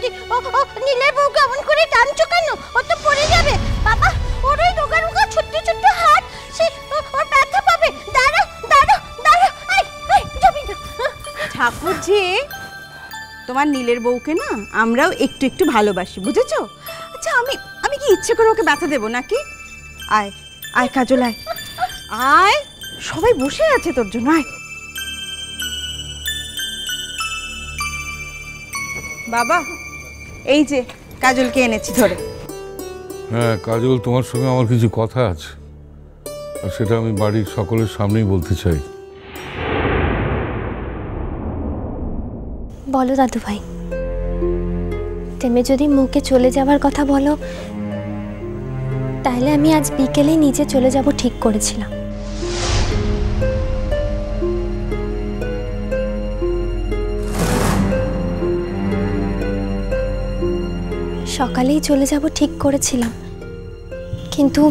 বৌদি, ও নীলের বউ কেমন করে টানছো কেন? ও তো পড়ে যাবে বাবা। ওর ওই রোগা রোগা ছোট্ট ছোট্ট হাত, সে ওর ব্যথা পাবে। দাঁড়াও দাঁড়াও দাঁড়াও, যাবি না। ঠাকুরজি, তোমার নীলের বউকে না আমরাও একটু একটু ভালোবাসি, বুঝেছো? আচ্ছা, আমি কি ইচ্ছে করে ওকে ব্যথা দেবো নাকি? আয় আয় কাজল, আয় আয়, সবাই বসে আছে তোর জন্য, আয়। বাবা, এই যে কাজলকে এনেছি ধরে। হ্যাঁ কাজল, তোমার সঙ্গে আমার কিছু কথা আছে, আর সেটা আমি বাড়ির সকলের সামনেই বলতে চাই। বলো দাদু ভাই। তুমি যদি মুখে চলে যাওয়ার কথা বলো, তাহলে আমি আজ বিকেলে নিজে চলে যাব ঠিক করেছিলাম। সকালেই চলে যাব ঠিক করেছিলাম, কিন্তু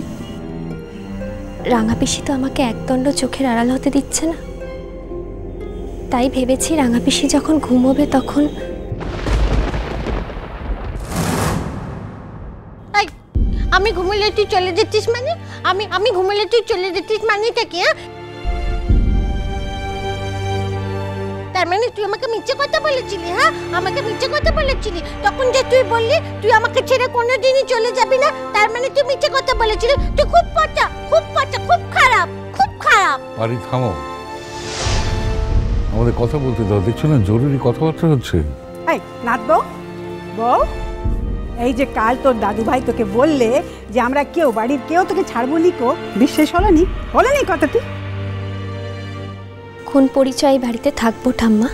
রাঙা পিসি তো আমাকে একদণ্ড চোখের আড়াল হতে দিচ্ছে না। তাই ভেবেছি রাঙা পিসি যখন ঘুমোবে তখন। আমি ঘুমোলে তুই চলে যেতিস মানে? আমি ঘুমোলে তুই চলে যেতিস মানেটা কি? তার মানে তুই আমাকে মিথ্যে কথা বলেছিলি? হ্যাঁ, আমাকে মিথ্যে কথা বলেছিলি তখন যে তুই বললি তুই আমাকে ছেড়ে কোনোদিনই চলে যাবি না। তার মানে তুই মিথ্যে কথা বলেছিলি। তুই খুব পচা, খুব পচা, খুব খারাপ, খুব খারাপ। আরে থামো, আমাদের কথা বলতে দাও। দেখছো না জরুরি কথাবার্তা হচ্ছে। এই নাথ বউ, বউ, এই যে কাল তোর দাদু ভাই তোকে বললে যে আমরা কেউ, বাড়ির কেউ তোকে ছাড়বো নিকো, বিশ্বাস হলোনি? হলোনি কথাটি? কোন পরিচয় বাড়িতে থাকবো ঠাম্মা?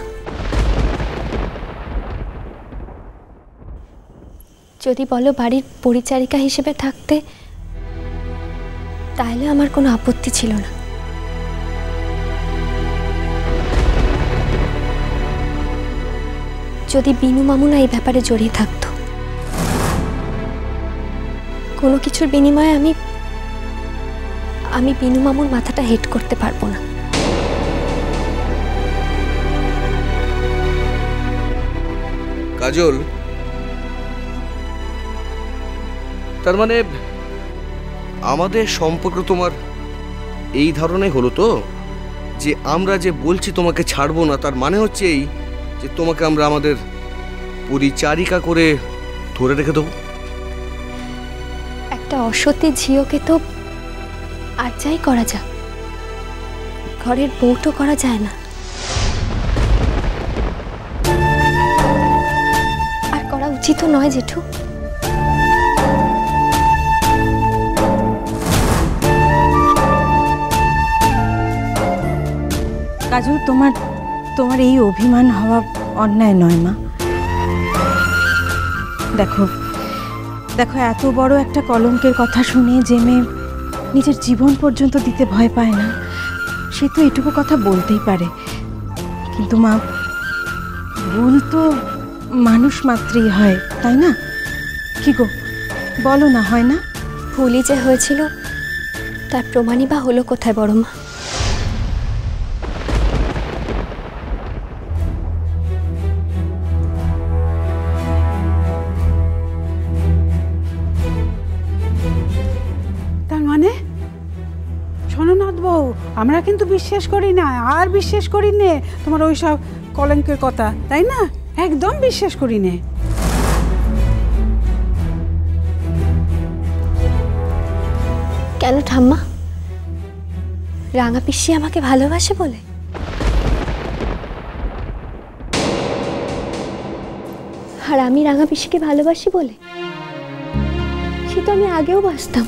যদি বলো বাড়ির পরিচারিকা হিসেবে থাকতে, তাহলে আমার কোনো আপত্তি ছিল না। যদি বিনু মামুনা এই ব্যাপারে জড়িয়ে থাকতো, কোনো কিছুর বিনিময়ে আমি বিনু মামুর মাথাটা হেট করতে পারবো না। কাজল, তার মানে আমাদের সম্পর্ক তোমার এই ধরনের হলো তো, যে আমরা যে বলছি তোমাকে ছাড়বো না, তার মানে হচ্ছে এই যে তোমাকে আমরা আমাদের পরিচারিকা করে ধরে রেখে দেবো। একটা অসতী ঝিওকে তো আর যাই করা যাক, ঘরের বউটো করা যায় না। আর করা উচিত নয় জেঠু। কাজল, তোমার এই অভিমান হওয়া অন্যায় নয় মা। দেখো দেখো, এত বড় একটা কলঙ্কের কথা শুনে যে মেয়ে নিজের জীবন পর্যন্ত দিতে ভয় পায় না, সে তো এটুকু কথা বলতেই পারে। কিন্তু মা, ভুল তো মানুষ মাত্রই হয়, তাই না? কি গো, বলো না, হয় না? ভুলই যে হয়েছিল তার প্রমাণই বা হলো কোথায় বড় মা? তার মানে শোনো নাথ বউ, আমরা কিন্তু বিশ্বাস করি না, আর বিশ্বাস করি নে তোমার ওই সব কলঙ্কের কথা, তাই না? একদম বিশ্বাস করি নে। কেন ঠাম্মা? রাঙা পিসি আমাকে ভালোবাসে বলে? আর আমি রাঙা পিসিকে ভালোবাসি বলে? সে তো আমি আগেও বাসতাম।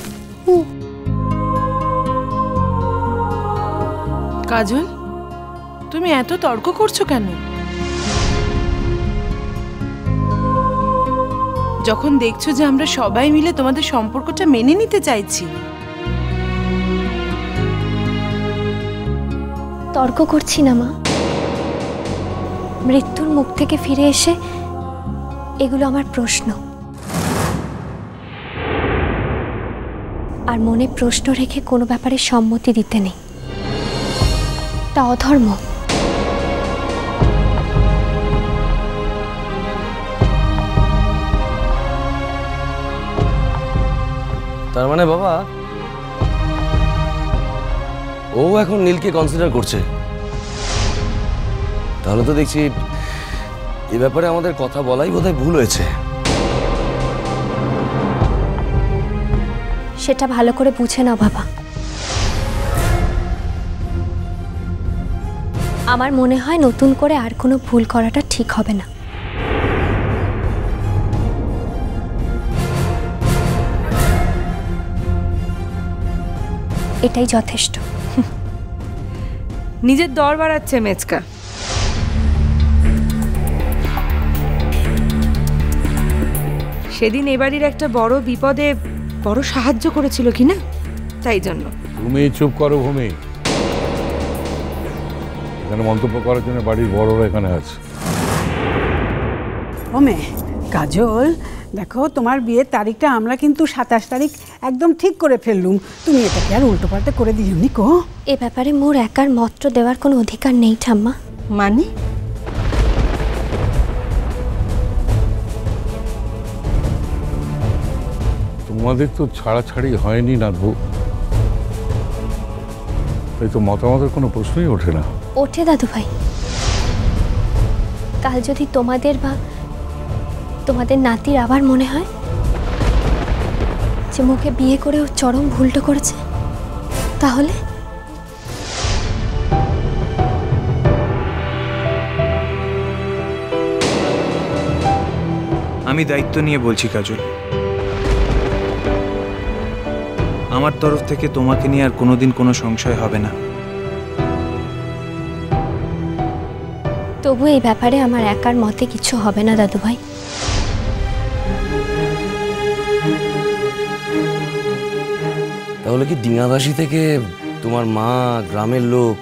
কাজল, তুমি এত তর্ক করছো কেন? যখন দেখছো যে আমরা সবাই মিলে তোমাদের সম্পর্কটা মেনে নিতে চাইছি। তর্ক করছি না মা, মৃত্যুর মুখ থেকে ফিরে এসে এগুলো আমার প্রশ্ন। আর মনে প্রশ্ন রেখে কোনো ব্যাপারে সম্মতি দিতে নেই, তা অধর্ম। তার মানে বাবা ও এখন নীলকে কনসিডার করছে। তাহলে তো দেখছি এ ব্যাপারে আমাদের কথা বলাই বোধহয় ভুল হয়েছে। সেটা ভালো করে বুঝে নাও বাবা। আমার মনে হয় নতুন করে আর কোনো ভুল করাটা ঠিক হবে না। এটাই যথেষ্ট। নিজের দর বাড়াচ্ছে মেচকা। সেদিন এবাড়ির একটা বড় বিপদে বড় সাহায্য করেছিল কি না, তাই জন্য। তুমি চুপ করো ভূমি। এখানে মন্তব্য করার জন্য বাড়ির বড়রা এখানে আছে। ওমে কাজল, দেখো তোমার বিয়ের তারিখটা আমরা কিন্তু 27 তারিখ একদম ঠিক করে ফেললুম। তুমি এটাকে আর উল্টোপাল্টা করে দিও নি কো। এ ব্যাপারে মোর একার মত দেওয়ার কোনো অধিকার নেই ঠাম্মা। মানে তোমাদের তো ছাড়াছাড়ি হয়নি নাথবু, তাই তো মতামতের কোনো প্রশ্নই ওঠে না। ওঠে দাদু ভাই। কাল যদি তোমাদের বা তোমাদের নাতির আবার মনে হয় যে মুখে বিয়ে করে ও চরম ভুলটা করেছে, তাহলে আমি দায়িত্ব নিয়ে বলছি কাজল, আমার তরফ থেকে তোমাকে নিয়ে আর কোনোদিন কোনো সংশয় হবে না। তবু এই ব্যাপারে আমার একার মতে কিছু হবে না দাদু ভাই। তাহলে কি ডিঙাবাসী থেকে তোমার মা, গ্রামের লোক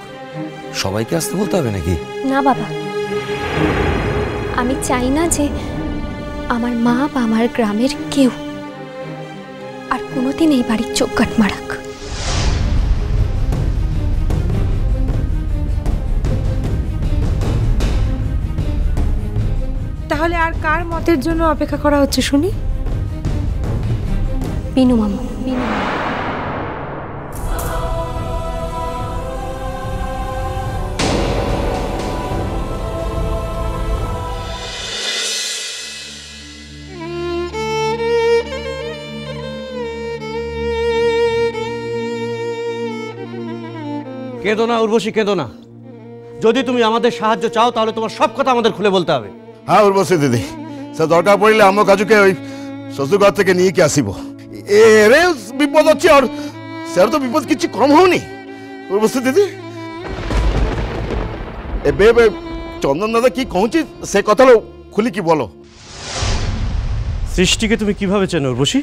সবাইকে আসতে বলতে হবে নাকি? না বাবা, আমি চাই না যে আমার মা বা আমার গ্রামের কেউ আর কোনোদিন এই বাড়ির চোখ কাট মারাক। তাহলে আর কার মতের জন্য অপেক্ষা করা হচ্ছে শুনি? বিনু মামা, বিনু মামা। কেঁদো না উর্বশী, কেঁদো না। যদি তুমি আমাদের সাহায্য চাও তাহলে তোমার সব কথা আমাদের খুলে বলতে হবে। হ্যাঁ উর্বশী দিদি, সে দরকার পড়লে আমার কাজুকে ওই শ্বশুরঘর থেকে নিয়ে কি আসিব। এরে বিপদ হচ্ছে আর স্যার তো বিপদ কিছু কম হওনি উর্বশী দিদি। এবে চন্দন দাদা কি কହୁছি সে কথাটা খুলি কি বলো। সৃষ্টিকে তুমি কিভাবে চেনো উর্বশী?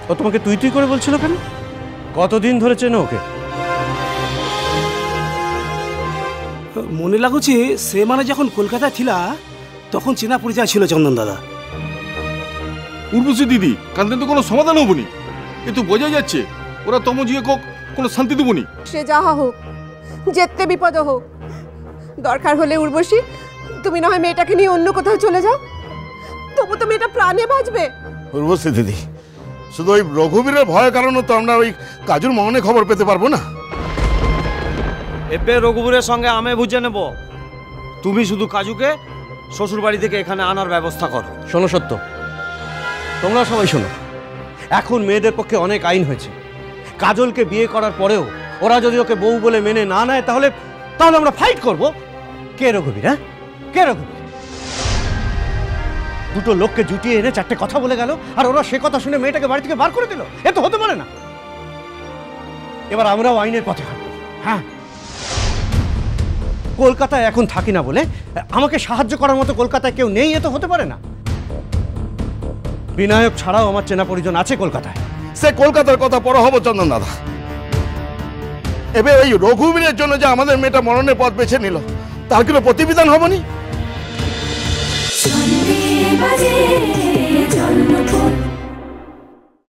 ও তোমাকে তুই তুই করে বলছিল কেন? কতদিন ধরে চেনো ওকে? মনে লাগুছে সে মানে যখন কলকাতায় ছিলা তখন চেনা পরিচয় ছিল চন্দন দাদা। উর্বশী দিদি কান্দেন তো কোনো সমাধান হবনি, কিন্তু বোঝা যাচ্ছে ওরা তমজিয়ে কোনো শান্তি দেবনি। সে যাহা হোক, যেতে বিপদ হোক, দরকার হলে উর্বশী তুমি না হয় মেয়েটাকে নিয়ে অন্য কোথাও চলে যাও, তবু তো মেয়েটা প্রাণে বাঁচবে। উর্বশী দিদি, শুধু ওই রঘুবীরের ভয়ের কারণে তো আমরা ওই কাজুর মহনে খবর পেতে পারবো না। এবে রঘুবীরের সঙ্গে আমি বুঝে নেব। তুমি শুধু কাজুকে শ্বশুর বাড়ি থেকে এখানে আনার ব্যবস্থা করো। শোনো সত্য, তোমরা সবাই শোনো, এখন মেয়েদের পক্ষে অনেক আইন হয়েছে। কাজলকে বিয়ে করার পরেও ওরা যদি ওকে বউ বলে মেনে না নেয় তাহলে তাহলে আমরা ফাইট করব। কে রঘুবীর? হ্যাঁ, কে রঘুবীর? দুটো লোককে জুটিয়ে এনে চারটে কথা বলে গেল আর ওরা সে কথা শুনে মেয়েটাকে বাড়ি থেকে বার করে দিল। এ তো হতে পারে না। এবার আমরাও আইনের পথে হাঁটব। হ্যাঁ, কলকাতায় এখন থাকি না বলে আমাকে সাহায্য করার মতো কলকাতায় কেউ নেই, এ তো হতে পারে না। বিনায়ক ছাড়াও আমার চেনা পরিজন আছে কলকাতায়। সে কলকাতার কথা পরে হবো চন্দন দাদা। এবার ওই রঘুবীরের জন্য যে আমাদের মেয়েটা মরণের পথ বেছে নিল তার কোনো প্রতিবিধান হবনি।